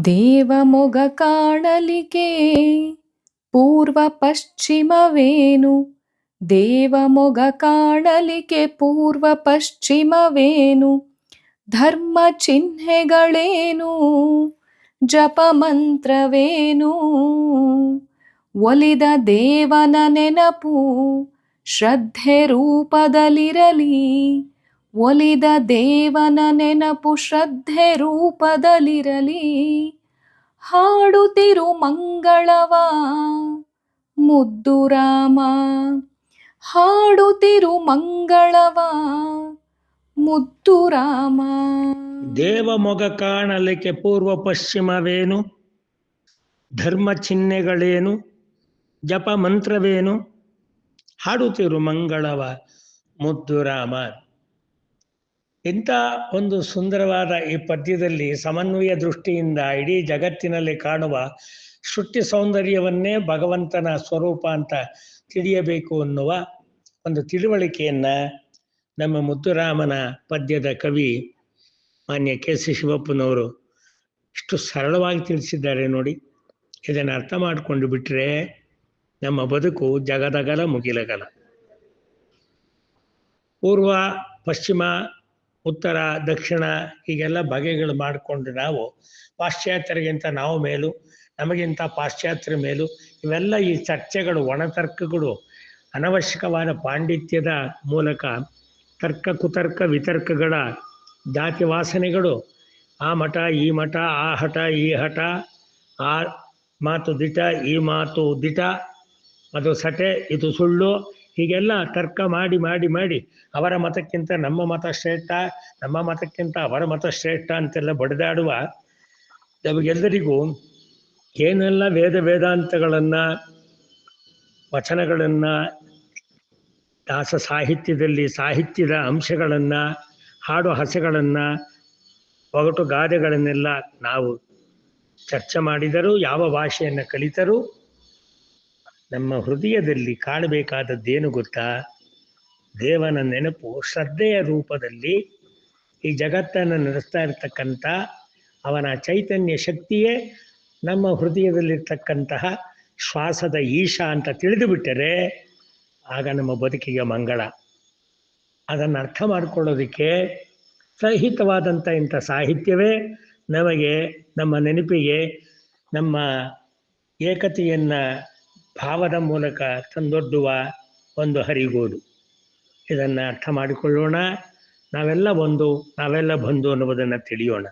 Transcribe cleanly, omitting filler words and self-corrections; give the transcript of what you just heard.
ದೇವಮೊಗ ಕಾಣಲಿಕೆ ಪೂರ್ವ ಪಶ್ಚಿಮವೇನು? ದೇವಮೊಗ ಕಾಣಲಿಕೆ ಪೂರ್ವ ಪಶ್ಚಿಮವೇನು? ಧರ್ಮ ಚಿಹ್ನೆಗಳೇನು? ಜಪ ಮಂತ್ರವೇನು? ಒಲಿದ ದೇವನ ನೆನಪು ಶ್ರದ್ಧೆ ರೂಪದಲ್ಲಿರಲಿ. ಒಲಿದ ದೇವನ ನೆನಪು ಶ್ರದ್ಧೆ ರೂಪದಲ್ಲಿರಲಿ. ಹಾಡುತ್ತಿರು ಮಂಗಳವ ಮುದ್ದು ರಾಮ. ಹಾಡುತ್ತಿರು ಮಂಗಳವ ಮುದ್ದು ರಾಮ. ದೇವಮೊಗ ಕಾಣಲಿಕ್ಕೆ ಪೂರ್ವ ಪಶ್ಚಿಮವೇನು? ಧರ್ಮ ಚಿಹ್ನೆಗಳೇನು? ಜಪ ಮಂತ್ರವೇನು? ಹಾಡುತ್ತಿರು ಮಂಗಳವ ಮುದ್ದು ರಾಮ. ಇಂಥ ಒಂದು ಸುಂದರವಾದ ಈ ಪದ್ಯದಲ್ಲಿ ಸಮನ್ವಯ ದೃಷ್ಟಿಯಿಂದ ಇಡೀ ಜಗತ್ತಿನಲ್ಲಿ ಕಾಣುವ ಸೃಷ್ಟಿ ಸೌಂದರ್ಯವನ್ನೇ ಭಗವಂತನ ಸ್ವರೂಪ ಅಂತ ತಿಳಿಯಬೇಕು ಅನ್ನುವ ಒಂದು ತಿಳುವಳಿಕೆಯನ್ನ ನಮ್ಮ ಮುದ್ದುರಾಮನ ಪದ್ಯದ ಕವಿ ಮಾನ್ಯ ಕೆ.ಸಿ. ಶಿವಪ್ಪನವರು ಇಷ್ಟು ಸರಳವಾಗಿ ತಿಳಿಸಿದ್ದಾರೆ ನೋಡಿ. ಇದನ್ನು ಅರ್ಥ ಮಾಡಿಕೊಂಡು ಬಿಟ್ಟರೆ ನಮ್ಮ ಬದುಕು ಜಗದಗಲ ಮುಗಿಲಗಲ. ಪೂರ್ವ ಪಶ್ಚಿಮ ಉತ್ತರ ದಕ್ಷಿಣ ಹೀಗೆಲ್ಲ ಬಗೆಗಳು ಮಾಡಿಕೊಂಡು ನಾವು ಪಾಶ್ಚಾತ್ಯರಿಗಿಂತ ನಾವು ಮೇಲು, ನಮಗಿಂತ ಪಾಶ್ಚಾತ್ಯರ ಮೇಲು, ಇವೆಲ್ಲ ಈ ಚರ್ಚೆಗಳು, ಒಣತರ್ಕಗಳು, ಅನವಶ್ಯಕವಾದ ಪಾಂಡಿತ್ಯದ ಮೂಲಕ ತರ್ಕ ಕುತರ್ಕ ವಿತರ್ಕಗಳ ಜಾತಿ ವಾಸನೆಗಳು, ಆ ಮಠ ಈ ಮಠ, ಆ ಹಠ ಈ ಹಠ, ಆ ಮಾತು ದಿಟ ಈ ಮಾತು ದಿಟ, ಅದು ಸಟೆ ಇದು ಸುಳ್ಳು, ಹೀಗೆಲ್ಲ ತರ್ಕ ಮಾಡಿ ಮಾಡಿ ಮಾಡಿ ಅವರ ಮತಕ್ಕಿಂತ ನಮ್ಮ ಮತ ಶ್ರೇಷ್ಠ, ನಮ್ಮ ಮತಕ್ಕಿಂತ ಅವರ ಮತ ಶ್ರೇಷ್ಠ ಅಂತೆಲ್ಲ ಬಡಿದಾಡುವ ನಮಗೆಲ್ಲರಿಗೂ ಏನೆಲ್ಲ ವೇದಾಂತಗಳನ್ನು, ವಚನಗಳನ್ನು, ದಾಸ ಸಾಹಿತ್ಯದಲ್ಲಿ ಸಾಹಿತ್ಯದ ಅಂಶಗಳನ್ನು, ಹಾಡು ಹಸೆಗಳನ್ನು, ಒಗಟು ಗಾದೆಗಳನ್ನೆಲ್ಲ ನಾವು ಚರ್ಚೆ ಮಾಡಿದರೂ, ಯಾವ ಭಾಷೆಯನ್ನು ಕಲಿತರೂ ನಮ್ಮ ಹೃದಯದಲ್ಲಿ ಕಾಣಬೇಕಾದದ್ದೇನು ಗೊತ್ತಾ? ದೇವನ ನೆನಪು ಶ್ರದ್ಧೆಯ ರೂಪದಲ್ಲಿ ಈ ಜಗತ್ತನ್ನು ನಡೆಸ್ತಾ ಇರತಕ್ಕಂಥ ಅವನ ಚೈತನ್ಯ ಶಕ್ತಿಯೇ ನಮ್ಮ ಹೃದಯದಲ್ಲಿರ್ತಕ್ಕಂತಹ ಶ್ವಾಸದ ಈಶ ಅಂತ ತಿಳಿದು ಬಿಟ್ಟರೆ ಆಗ ನಮ್ಮ ಬದುಕಿಗೆ ಮಂಗಳ. ಅದನ್ನು ಅರ್ಥ ಮಾಡಿಕೊಳ್ಳೋದಕ್ಕೆ ಸಹಿತವಾದಂಥ ಇಂಥ ಸಾಹಿತ್ಯವೇ ನಮಗೆ ನಮ್ಮ ನೆನಪಿಗೆ ನಮ್ಮ ಏಕತೆಯನ್ನು ಭಾವದ ಮೂಲಕ ತಂದೊಡ್ಡುವ ಒಂದು ಹರಿಗೋಲು. ಇದನ್ನು ಅರ್ಥ ಮಾಡಿಕೊಳ್ಳೋಣ. ನಾವೆಲ್ಲ ಒಂದು, ನಾವೆಲ್ಲ ಬಂಧು ಅನ್ನುವುದನ್ನು ತಿಳಿಯೋಣ.